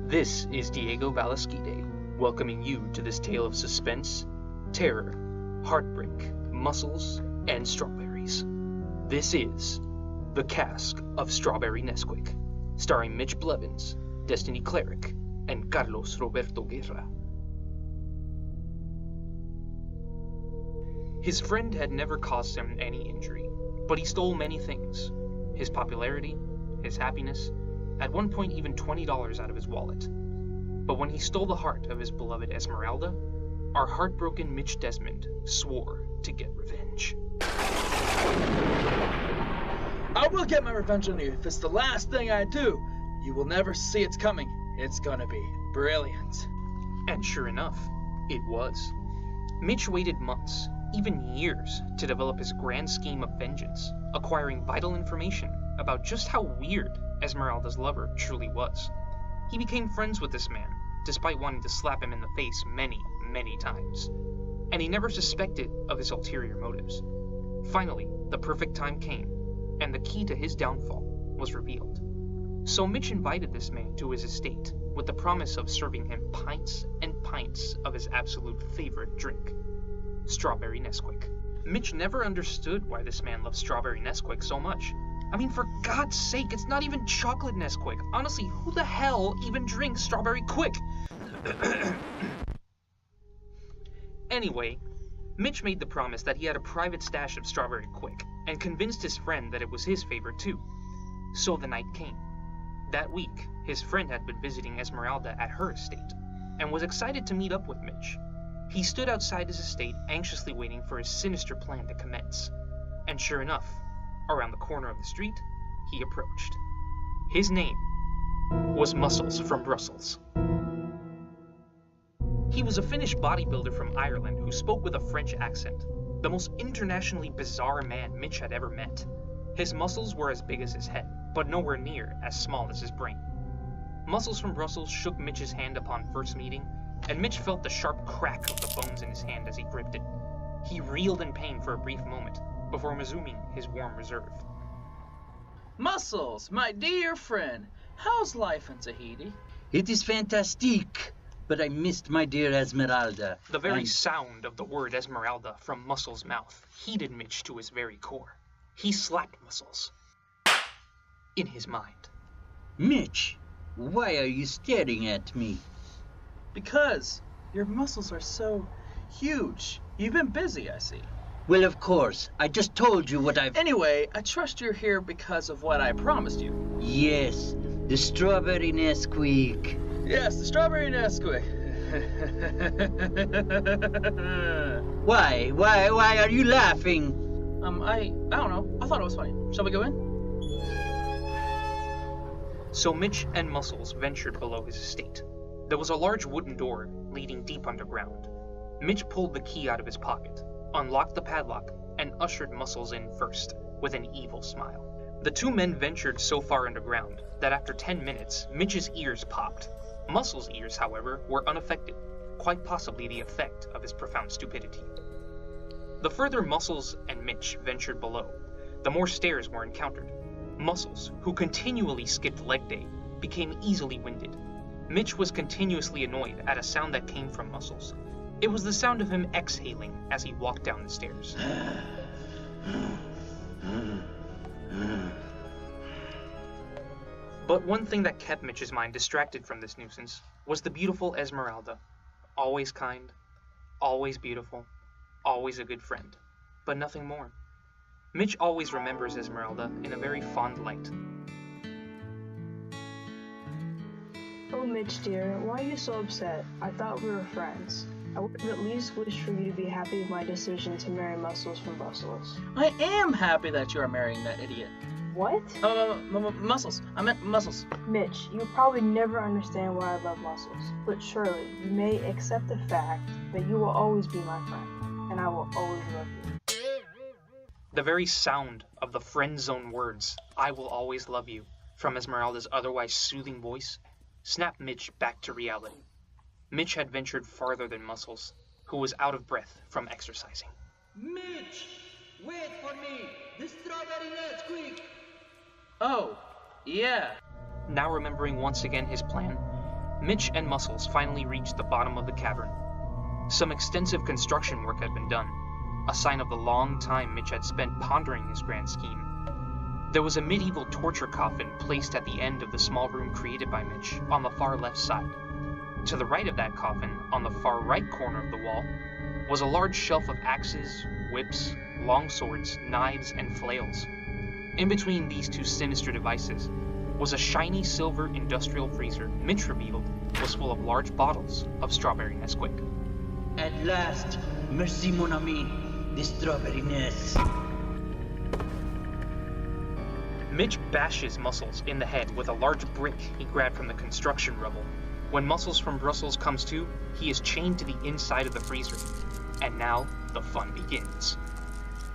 This is Diego Balasquide, welcoming you to this tale of suspense, terror, heartbreak, mussels, and strawberries. This is The Cask of Strawberry Nesquik, starring Mitch Blevins, Destiny Klaric, and Carlos Roberto Guerra. His friend had never caused him any injury, but he stole many things. His popularity, his happiness, at one point even $20 out of his wallet. But when he stole the heart of his beloved Esmeralda, our heartbroken Mitch Desmond swore to get revenge. I will get my revenge on you if it's the last thing I do. You will never see it's coming. It's gonna be brilliant. And sure enough, it was. Mitch waited months, even years, to develop his grand scheme of vengeance, acquiring vital information about just how weird Esmeralda's lover truly was. He became friends with this man, despite wanting to slap him in the face many, many times. And he never suspected of his ulterior motives. Finally, the perfect time came, and the key to his downfall was revealed. So Mitch invited this man to his estate with the promise of serving him pints and pints of his absolute favorite drink, Strawberry Nesquik. Mitch never understood why this man loved Strawberry Nesquik so much. I mean, for God's sake, it's not even chocolate Nesquik. Honestly, who the hell even drinks Strawberry Quick? Anyway, Mitch made the promise that he had a private stash of Strawberry Quick, and convinced his friend that it was his favorite too. So the night came. That week, his friend had been visiting Esmeralda at her estate, and was excited to meet up with Mitch. He stood outside his estate, anxiously waiting for his sinister plan to commence. And sure enough, around the corner of the street, he approached. His name was Mussels From Brussels. He was a Finnish bodybuilder from Ireland who spoke with a French accent, the most internationally bizarre man Mitch had ever met. His muscles were as big as his head, but nowhere near as small as his brain. Mussels From Brussels shook Mitch's hand upon first meeting, and Mitch felt the sharp crack of the bones in his hand as he gripped it. He reeled in pain for a brief moment, before resuming his warm reserve. Mussels, my dear friend, how's life in Tahiti? It is fantastique, but I missed my dear Esmeralda. The very sound of the word Esmeralda from Mussels' mouth heated Mitch to his very core. He slapped Mussels. In his mind. Mitch, why are you staring at me? Because your muscles are so huge. You've been busy, I see. Well, of course. I just told you what I've... Anyway, I trust you're here because of what I promised you. Yes, the Strawberry Nesquik. Yes, the Strawberry Nesquik. Why are you laughing? I don't know. I thought it was funny. Shall we go in? So Mitch and Mussels ventured below his estate. There was a large wooden door leading deep underground. Mitch pulled the key out of his pocket, unlocked the padlock, and ushered Mussels in first, with an evil smile. The two men ventured so far underground that after 10 minutes, Mitch's ears popped. Mussels' ears, however, were unaffected, quite possibly the effect of his profound stupidity. The further Mussels and Mitch ventured below, the more stairs were encountered. Mussels, who continually skipped leg day, became easily winded. Mitch was continuously annoyed at a sound that came from Mussels. It was the sound of him exhaling as he walked down the stairs. But one thing that kept Mitch's mind distracted from this nuisance was the beautiful Esmeralda. Always kind, always beautiful, always a good friend, but nothing more. Mitch always remembers Esmeralda in a very fond light. Oh, Mitch dear, why are you so upset? I thought we were friends. I would have at least wished for you to be happy with my decision to marry Mussels from Brussels. I am happy that you are marrying that idiot. What? Mussels. I meant Mussels. Mitch, you'll probably never understand why I love Mussels, but surely you may accept the fact that you will always be my friend, and I will always love you. The very sound of the friend zone words, "I will always love you," from Esmeralda's otherwise soothing voice, snapped Mitch back to reality. Mitch had ventured farther than Mussels, who was out of breath from exercising. Mitch! Wait for me! The strawberry Nesquik! Oh, yeah. Now remembering once again his plan, Mitch and Mussels finally reached the bottom of the cavern. Some extensive construction work had been done, a sign of the long time Mitch had spent pondering his grand scheme. There was a medieval torture coffin placed at the end of the small room created by Mitch, on the far left side. To the right of that coffin, on the far right corner of the wall, was a large shelf of axes, whips, long swords, knives, and flails. In between these two sinister devices was a shiny silver industrial freezer Mitch revealed was full of large bottles of strawberry Nesquik. At last, merci mon ami, the strawberry Nes. Mitch bashes Mussels in the head with a large brick he grabbed from the construction rubble. When Mussels from Brussels comes to, he is chained to the inside of the freezer. And now, the fun begins.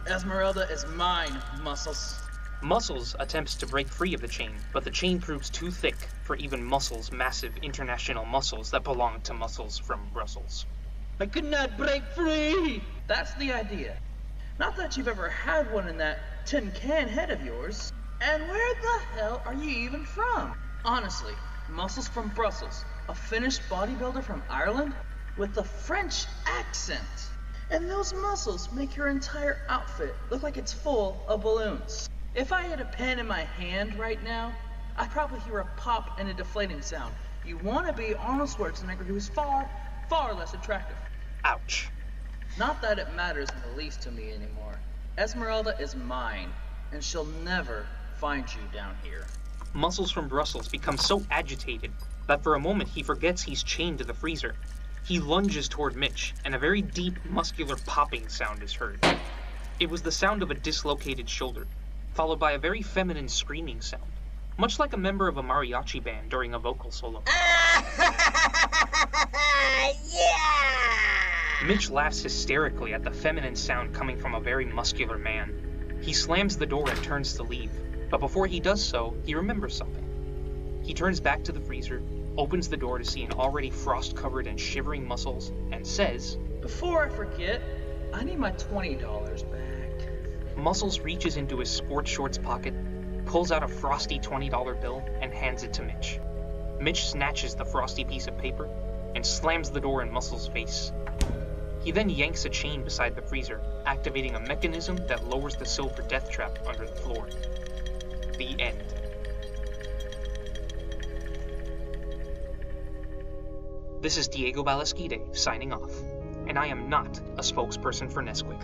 Esmeralda is mine, Mussels. Mussels attempts to break free of the chain, but the chain proves too thick for even Mussels' massive international muscles that belong to Mussels from Brussels. I could not break free! That's the idea. Not that you've ever had one in that tin can head of yours. And where the hell are you even from? Honestly, Mussels from Brussels, a Finnish bodybuilder from Ireland with a French accent. And those muscles make your entire outfit look like it's full of balloons. If I had a pen in my hand right now, I'd probably hear a pop and a deflating sound. You want to be Arnold Schwarzenegger, who's far, far less attractive. Ouch. Not that it matters in the least to me anymore. Esmeralda is mine, and she'll never find you down here. Mussels from Brussels becomes so agitated that for a moment he forgets he's chained to the freezer. He lunges toward Mitch, and a very deep, muscular popping sound is heard. It was the sound of a dislocated shoulder, followed by a very feminine screaming sound, much like a member of a mariachi band during a vocal solo. Yeah! Mitch laughs hysterically at the feminine sound coming from a very muscular man. He slams the door and turns to leave, but before he does so, he remembers something. He turns back to the freezer, opens the door to see an already frost-covered and shivering Mussels, and says, Before I forget, I need my $20 back. Mussels reaches into his sports shorts pocket, pulls out a frosty $20 bill, and hands it to Mitch. Mitch snatches the frosty piece of paper and slams the door in Mussels' face. He then yanks a chain beside the freezer, activating a mechanism that lowers the silver death trap under the floor. The end. This is Diego Balasquide signing off, and I am not a spokesperson for Nesquik.